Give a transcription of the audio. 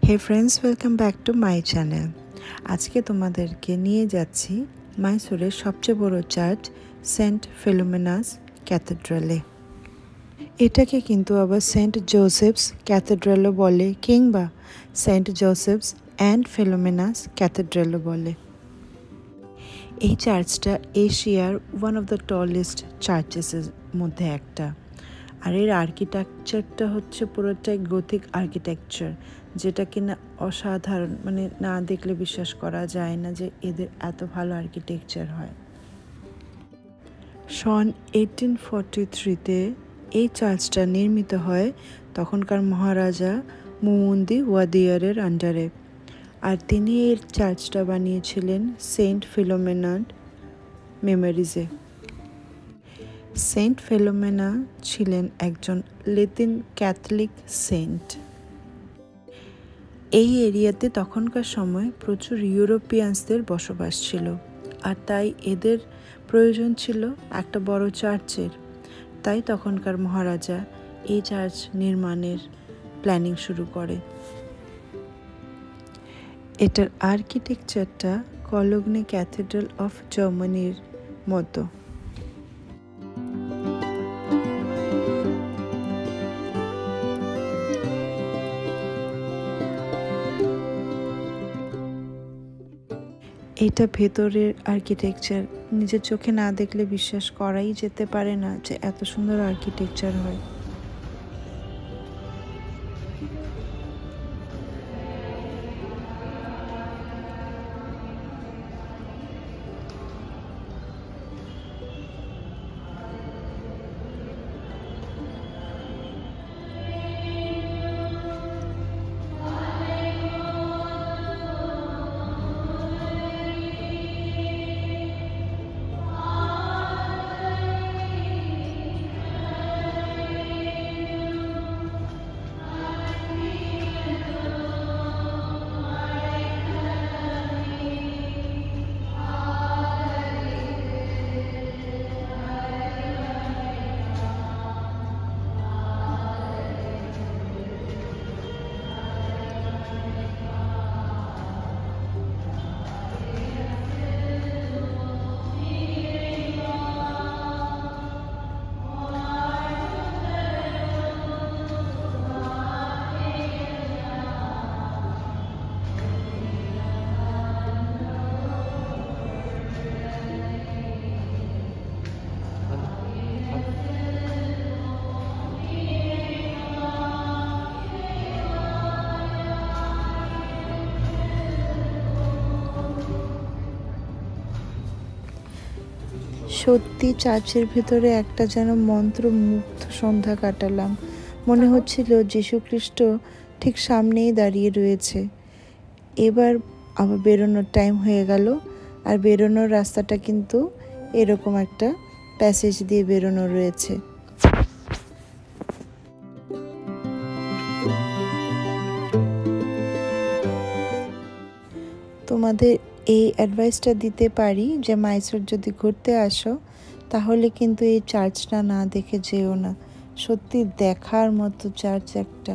Hey friends, welcome back to my channel. আজকে তোমাদেরকে নিয়ে যাচ্ছি মাইসোরের সবচেয়ে বড় চার্চ সেন্ট ফিলোমেনাস ক্যাথেড্রালে। এটাকে কিন্তু আবার সেন্ট জোসেফস ক্যাথেড্রালও বলে, কিংবা সেন্ট জোসেফস অ্যান্ড ফিলোমেনাস ক্যাথেড্রালও বলে। এই চার্চটা এশিয়ার ওয়ান অফ দ্য টলেস্ট চার্চেসের মধ্যে একটা। আর এর আর্কিটেকচারটা হচ্ছে পুরোটাই গথিক আর্কিটেকচার, যেটা কিনা অসাধারণ, মানে না দেখলে বিশ্বাস করা যায় না যে এদের এত ভালো আর্কিটেকচার হয়। সন 1843-তে এই চার্চটা নির্মিত হয় তখনকার মহারাজা মুমুন্দি ওয়াদিয়ারের আন্ডারে। আর তিনি এই চার্চটা বানিয়েছিলেন সেন্ট ফিলোমেনার মেমোরিজে। সেন্ট ফিলোমেনা ছিলেন একজন ল্যাটিন ক্যাথলিক সেন্ট। এই এরিয়াতে তখনকার সময় প্রচুর ইউরোপিয়ানসদের বসবাস ছিল, আর তাই এদের প্রয়োজন ছিল একটা বড় চার্চের। তাই তখনকার মহারাজা এই চার্চ নির্মাণের প্ল্যানিং শুরু করে। এটার আর্কিটেকচারটা কলোগনে ক্যাথেড্রাল অফ জার্মানির মতো। এটা ভেতরের আর্কিটেকচার নিজের চোখে না দেখলে বিশ্বাস করাই যেতে পারে না যে এত সুন্দর আর্কিটেকচার হয়। সত্যি চার্চের ভেতরে একটা যেন মন্ত্রমুগ্ধ সন্ধ্যা কাটালাম। মনে হচ্ছিল যীশুখ্রিস্ট ঠিক সামনেই দাঁড়িয়ে রয়েছে। এবার আবার বেরোনোর টাইম হয়ে গেল, আর বেরোনোর রাস্তাটা কিন্তু এরকম একটা প্যাসেজ দিয়ে বেরোনো রয়েছে। তোমাদের এই অ্যাডভাইসটা দিতে পারি যে মাইসোর যদি ঘুরতে আসো তাহলে কিন্তু এই চার্চটা না দেখে যেও না। সত্যি দেখার মতো চার্চ একটা।